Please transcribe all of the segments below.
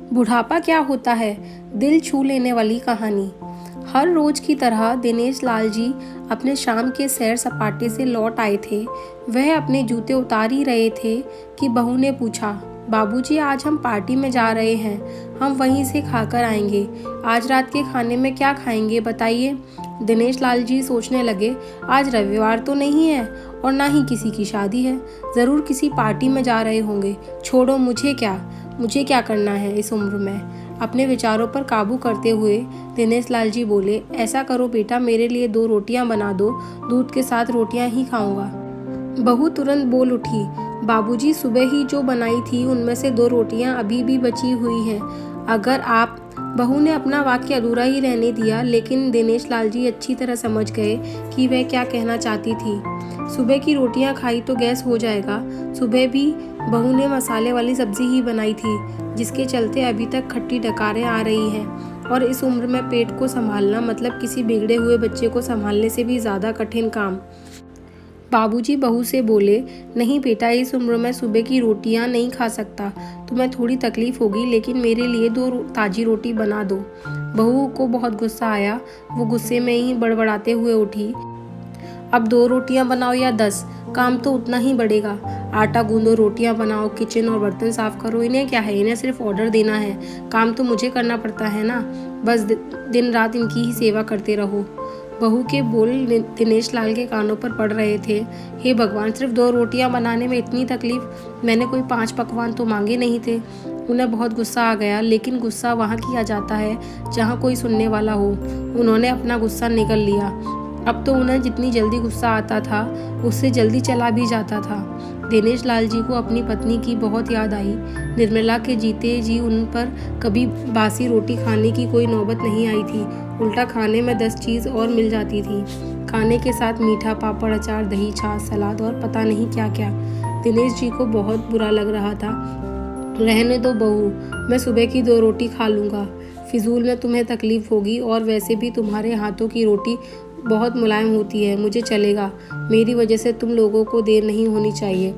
बुढ़ापा क्या होता है, दिल छू लेने वाली कहानी। हर रोज की तरह दिनेश लाल जी अपने शाम के सैर सपाटे से लौट आए थे। वह अपने जूते उतार ही रहे थे कि बहू ने पूछा, बाबूजी आज हम पार्टी में जा रहे हैं, हम वहीं से खाकर आएंगे। आज रात के खाने में क्या खाएंगे बताइए। दिनेश लाल जी सोचने लगे, आज रविवार तो नहीं है और ना ही किसी की शादी है, ज़रूर किसी पार्टी में जा रहे होंगे। छोड़ो, मुझे क्या करना है इस उम्र में। अपने विचारों पर काबू करते हुए दिनेश लाल जी बोले, ऐसा करो बेटा, मेरे लिए 2 रोटियां बना दो, दूध के साथ रोटियां ही खाऊंगा। बहू तुरंत बोल उठी, बाबूजी सुबह ही जो बनाई थी उनमें से 2 रोटियां अभी भी बची हुई हैं। अगर आप बहू ने अपना वाक्य अधूरा ही रहने दिया, लेकिन दिनेश लाल जी अच्छी तरह समझ गए कि वह क्या कहना चाहती थी। सुबह की रोटियां खाई तो गैस हो जाएगा। सुबह भी बहू ने मसाले वाली सब्जी ही बनाई थी, जिसके चलते अभी तक खट्टी डकारें आ रही हैं। और इस उम्र में पेट को संभालना मतलब किसी बिगड़े हुए बच्चे को संभालने से भी ज़्यादा कठिन काम। बाबूजी बहू से बोले, नहीं बेटा, इस उम्र में सुबह की रोटियां नहीं खा सकता, तुम्हें थोड़ी तकलीफ होगी, लेकिन मेरे लिए 2 ताजी रोटी बना दो। बहू को बहुत गुस्सा आया। वो गुस्से में ही बड़बड़ाते हुए उठी, अब 2 रोटियां बनाओ या 10, काम तो उतना ही बढ़ेगा। आटा गूंदो, रोटियां बनाओ, किचन और बर्तन साफ करो, इन्हें क्या है, इन्हें सिर्फ ऑर्डर देना है, काम तो मुझे करना पड़ता है ना, बस दिन रात इनकी ही सेवा करते रहो। बहू के बोल दिनेश लाल के कानों पर पड़ रहे थे। हे भगवान, सिर्फ 2 रोटियां बनाने में इतनी तकलीफ, मैंने कोई 5 पकवान तो मांगे नहीं थे। उन्हें बहुत गुस्सा आ गया, लेकिन गुस्सा वहाँ किया जाता है जहाँ कोई सुनने वाला हो। उन्होंने अपना गुस्सा निगल लिया। अब तो उन्हें जितनी जल्दी गुस्सा आता था, उससे जल्दी चला भी जाता था। दिनेश लाल जी को अपनी पत्नी की बहुत याद आई। निर्मला के जीते जी उन पर कभी बासी रोटी खाने की कोई नौबत नहीं आई थी। उल्टा खाने में 10 चीज़ और मिल जाती थी। खाने के साथ मीठा, पापड़, अचार, दही, छाछ, सलाद और पता नहीं क्या क्या। दिनेश जी को बहुत बुरा लग रहा था। रहने दो बहू, मैं सुबह की 2 रोटी खा लूँगा। फिजूल में तुम्हें तकलीफ होगी, और वैसे भी तुम्हारे हाथों की रोटी बहुत मुलायम होती है, मुझे चलेगा। मेरी वजह से तुम लोगों को देर नहीं होनी चाहिए।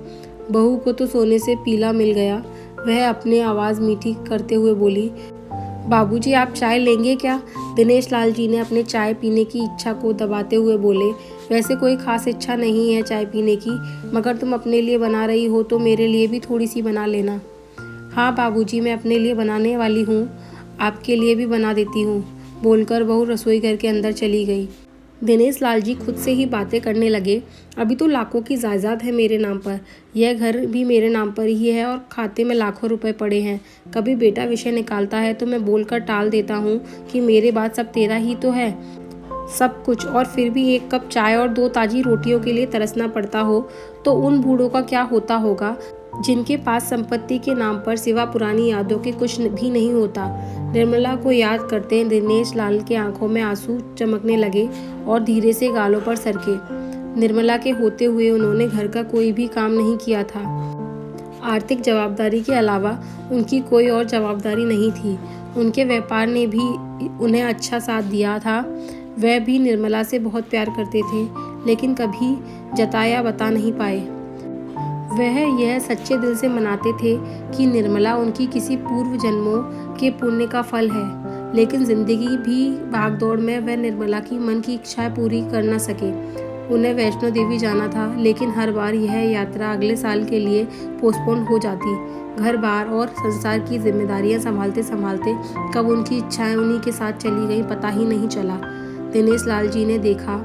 बहू को तो सोने से पीला मिल गया। वह अपनी आवाज़ मीठी करते हुए बोली, बाबूजी आप चाय लेंगे क्या? दिनेश लाल जी ने अपने चाय पीने की इच्छा को दबाते हुए बोले, वैसे कोई खास इच्छा नहीं है चाय पीने की, मगर तुम अपने लिए बना रही हो तो मेरे लिए भी थोड़ी सी बना लेना। हाँ बाबूजी, मैं अपने लिए बनाने वाली हूँ, आपके लिए भी बना देती हूँ, बोलकर बहू रसोई घर के अंदर चली गई। दिनेश लाल जी खुद से ही बातें करने लगे, अभी तो लाखों की जायदाद है मेरे नाम पर, यह घर भी मेरे नाम पर ही है और खाते में लाखों रुपए पड़े हैं। कभी बेटा विषय निकालता है तो मैं बोलकर टाल देता हूँ कि मेरे बाद सब तेरा ही तो है, सब कुछ, और फिर भी 1 कप चाय और 2 ताजी रोटियों के लिए तरसना पड़ता हो तो उन बूढ़ों का क्या होता होगा जिनके पास संपत्ति के नाम पर सिवा पुरानी यादों के कुछ भी नहीं होता। निर्मला को याद करते दिनेश लाल के आंखों में आंसू चमकने लगे और धीरे से गालों पर सरके। निर्मला के होते हुए उन्होंने घर का कोई भी काम नहीं किया था। आर्थिक जवाबदारी के अलावा उनकी कोई और जवाबदारी नहीं थी। उनके व्यापार ने भी उन्हें अच्छा साथ दिया था। वह भी निर्मला से बहुत प्यार करते थे, लेकिन कभी जताया बता नहीं पाए। वह यह सच्चे दिल से मनाते थे कि निर्मला उनकी किसी पूर्व जन्मों के पुण्य का फल है, लेकिन जिंदगी भी भागदौड़ में वह निर्मला की मन की इच्छाएं पूरी कर न सके। उन्हें वैष्णो देवी जाना था, लेकिन हर बार यह यात्रा अगले साल के लिए पोस्टपोन हो जाती। घर बार और संसार की जिम्मेदारियां संभालते संभालते कब उनकी इच्छाएं उन्हीं के साथ चली गई, पता ही नहीं चला। दिनेश लाल जी ने देखा,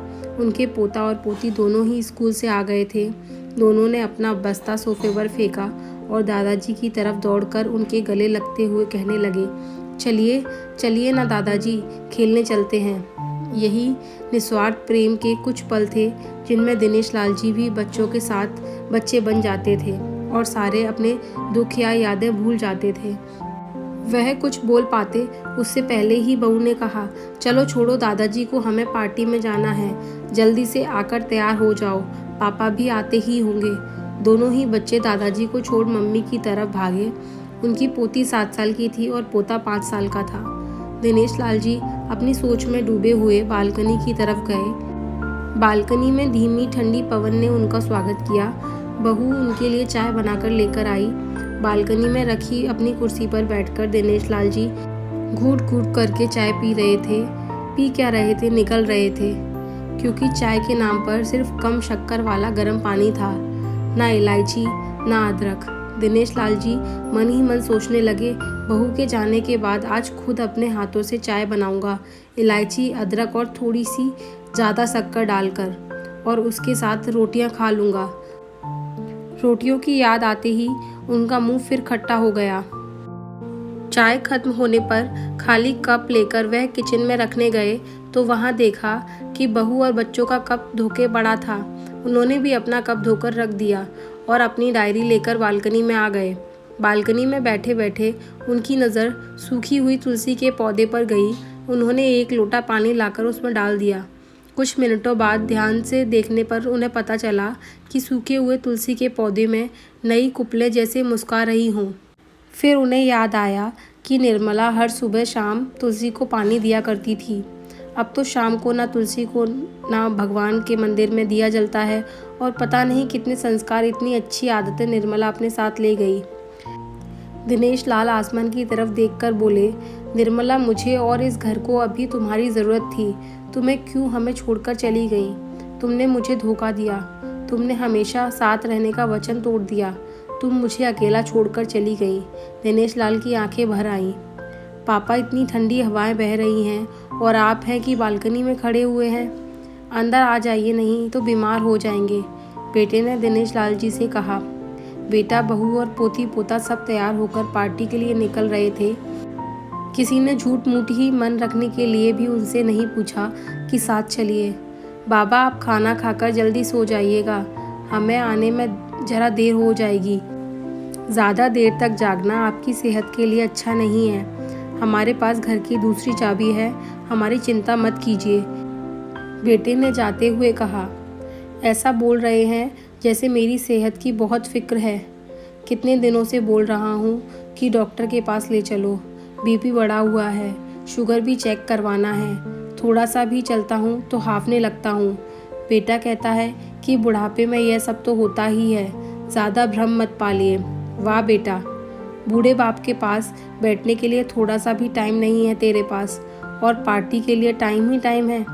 उनके पोता और पोती दोनों ही स्कूल से आ गए थे। दोनों ने अपना बस्ता सोफे पर फेंका और दादाजी की तरफ दौड़कर उनके गले लगते हुए कहने लगे, चलिए चलिए ना दादाजी, खेलने चलते हैं। यही निस्वार्थ प्रेम के कुछ पल थे जिनमें दिनेश लाल जी भी बच्चों के साथ बच्चे बन जाते थे और सारे अपने दुख या यादें भूल जाते थे। वह कुछ बोल पाते उससे पहले ही बहू ने कहा, चलो छोड़ो दादाजी को, हमें पार्टी में जाना है, जल्दी से आकर तैयार हो जाओ, पापा भी आते ही होंगे। दोनों ही बच्चे दादाजी को छोड़ मम्मी की तरफ भागे। उनकी पोती 7 साल की थी और पोता 5 साल का था। दिनेश लाल जी अपनी सोच में डूबे हुए बालकनी की तरफ गए। बालकनी में धीमी ठंडी पवन ने उनका स्वागत किया। बहू उनके लिए चाय बनाकर लेकर आई। बालकनी में रखी अपनी कुर्सी पर बैठकर दिनेश लाल जी घूट घूट करके चाय पी रहे थे। पी क्या रहे थे, निकल रहे थे, क्योंकि चाय के नाम पर सिर्फ कम शक्कर वाला गर्म पानी था, ना इलायची ना अदरक। दिनेश लाल जी मन ही मन सोचने लगे, बहू के जाने के बाद आज खुद अपने हाथों से चाय बनाऊंगा, इलायची अदरक और थोड़ी सी ज़्यादा शक्कर डालकर, और उसके साथ रोटियां खा लूँगा। रोटियों की याद आते ही उनका मुंह फिर खट्टा हो गया। चाय खत्म होने पर खाली कप लेकर वह किचन में रखने गए तो वहां देखा कि बहू और बच्चों का कप धोके पड़ा था। उन्होंने भी अपना कप धोकर रख दिया और अपनी डायरी लेकर बालकनी में आ गए। बालकनी में बैठे बैठे उनकी नज़र सूखी हुई तुलसी के पौधे पर गई। उन्होंने एक लोटा पानी लाकर उसमें डाल दिया। कुछ मिनटों बाद ध्यान से देखने पर उन्हें पता चला कि सूखे हुए तुलसी के पौधे में नई कुपले जैसे मुस्कुरा रही हों। फिर उन्हें याद आया कि निर्मला हर सुबह शाम तुलसी को पानी दिया करती थी। अब तो शाम को ना तुलसी को ना भगवान के मंदिर में दिया जलता है, और पता नहीं कितने संस्कार, इतनी अच्छी आदतें निर्मला अपने साथ ले गई। दिनेश लाल आसमान की तरफ देखकर बोले, निर्मला, मुझे और इस घर को अभी तुम्हारी ज़रूरत थी। तुम्हें क्यों हमें छोड़कर चली गई? तुमने मुझे धोखा दिया। तुमने हमेशा साथ रहने का वचन तोड़ दिया। तुम मुझे अकेला छोड़कर चली गई। दिनेश लाल की आंखें भर आईं। पापा, इतनी ठंडी हवाएं बह रही हैं और आप हैं कि बालकनी में खड़े हुए हैं। अंदर आ जाइए, नहीं तो बीमार हो जाएंगे। बेटे ने दिनेश लाल जी से कहा। बेटा, बहू और पोती पोता सब तैयार होकर पार्टी के लिए निकल रहे थे। किसी ने झूठ मूठ ही मन रखने के लिए भी उनसे नहीं पूछा कि साथ चलिए। बाबा, आप खाना खाकर जल्दी सो जाइएगा, हमें आने में ज़रा देर हो जाएगी। ज़्यादा देर तक जागना आपकी सेहत के लिए अच्छा नहीं है। हमारे पास घर की दूसरी चाबी है, हमारी चिंता मत कीजिए, बेटे ने जाते हुए कहा। ऐसा बोल रहे हैं जैसे मेरी सेहत की बहुत फिक्र है। कितने दिनों से बोल रहा हूँ कि डॉक्टर के पास ले चलो। बीपी बढ़ा हुआ है, शुगर भी चेक करवाना है। थोड़ा सा भी चलता हूँ तो हांफने लगता हूँ। बेटा कहता है कि बुढ़ापे में यह सब तो होता ही है, ज़्यादा भ्रम मत पालिए। वाह बेटा, बूढ़े बाप के पास बैठने के लिए थोड़ा सा भी टाइम नहीं है तेरे पास, और पार्टी के लिए टाइम ही टाइम है।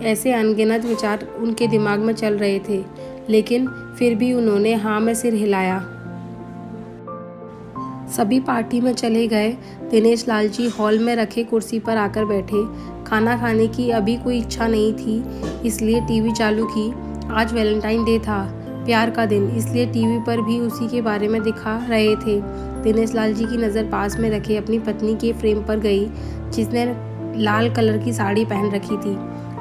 ऐसे अनगिनत विचार उनके दिमाग में चल रहे थे, लेकिन फिर भी उन्होंने हाँ में सिर हिलाया। सभी पार्टी में चले गए। दिनेश लाल जी हॉल में रखे कुर्सी पर आकर बैठे। खाना खाने की अभी कोई इच्छा नहीं थी, इसलिए टीवी चालू की। आज वैलेंटाइन डे था, प्यार का दिन, इसलिए टीवी पर भी उसी के बारे में दिखा रहे थे। दिनेश लाल जी की नज़र पास में रखे अपनी पत्नी के फ्रेम पर गई, जिसने लाल कलर की साड़ी पहन रखी थी।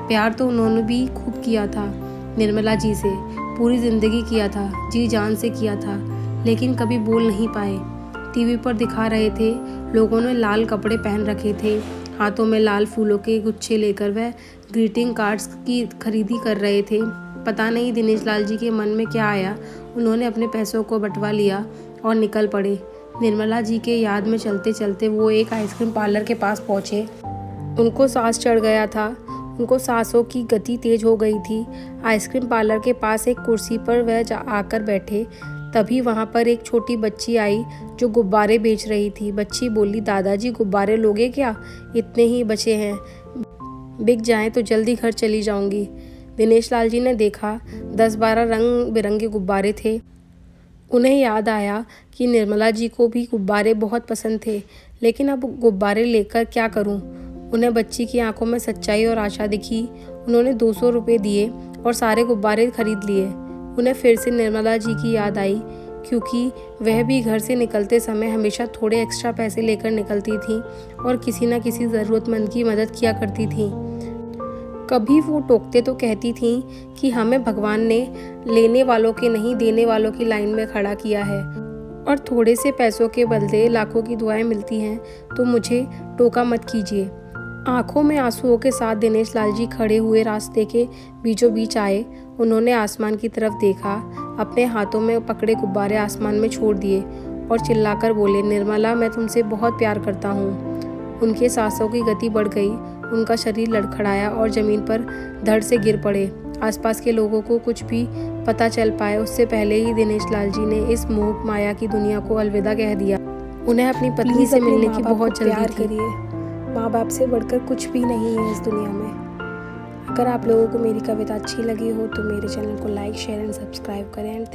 प्यार तो उन्होंने भी खूब किया था निर्मला जी से, पूरी ज़िंदगी किया था, जी जान से किया था, लेकिन कभी बोल नहीं पाए। टीवी पर दिखा रहे थे, लोगों ने लाल कपड़े पहन रखे थे, हाथों में लाल फूलों के गुच्छे लेकर वह ग्रीटिंग कार्ड्स की खरीदी कर रहे थे। पता नहीं दिनेश लाल जी के मन में क्या आया, उन्होंने अपने पैसों को बंटवा लिया और निकल पड़े। निर्मला जी के याद में चलते चलते वो एक आइसक्रीम पार्लर के पास पहुँचे। उनको सांस चढ़ गया था, उनको सांसों की गति तेज हो गई थी। आइसक्रीम पार्लर के पास एक कुर्सी पर वह आकर बैठे। तभी वहाँ पर एक छोटी बच्ची आई जो गुब्बारे बेच रही थी। बच्ची बोली, दादाजी गुब्बारे लोगे क्या? इतने ही बचे हैं, बिक जाएं तो जल्दी घर चली जाऊंगी। दिनेश लाल जी ने देखा 10-12 रंग बिरंगे गुब्बारे थे। उन्हें याद आया कि निर्मला जी को भी गुब्बारे बहुत पसंद थे, लेकिन अब गुब्बारे लेकर क्या करूं? उन्हें बच्ची की आंखों में सच्चाई और आशा दिखी। उन्होंने 200 रुपये दिए और सारे गुब्बारे खरीद लिए। उन्हें फिर से निर्मला जी की याद आई, क्योंकि वह भी घर से निकलते समय हमेशा थोड़े एक्स्ट्रा पैसे लेकर निकलती थी और किसी न किसी ज़रूरतमंद की मदद किया करती थी। कभी वो टोकते तो कहती थी कि हमें भगवान ने लेने वालों के नहीं, देने वालों की लाइन में खड़ा किया है, और थोड़े से पैसों के बदले लाखों की दुआएं मिलती हैं, तो मुझे टोका मत कीजिए। आंखों में आंसुओं के साथ दिनेश लाल जी खड़े हुए रास्ते के बीचों बीच आए। उन्होंने आसमान की तरफ देखा, अपने हाथों में पकड़े गुब्बारे आसमान में छोड़ दिए और चिल्लाकर बोले, निर्मला, मैं तुमसे बहुत प्यार करता हूँ। उनके सांसों की गति बढ़ गई उनका शरीर लड़खड़ाया और ज़मीन पर धड़ से गिर पड़े। आसपास के लोगों को कुछ भी पता चल पाए उससे पहले ही दिनेश लाल जी ने इस मोह माया की दुनिया को अलविदा कह दिया। उन्हें अपनी पत्नी से मिलने की बहुत जल्दी थी। माँ बाप से बढ़कर कुछ भी नहीं है इस दुनिया में। अगर आप लोगों को मेरी कविता अच्छी लगी हो तो मेरे चैनल को लाइक, शेयर एंड सब्सक्राइब करें।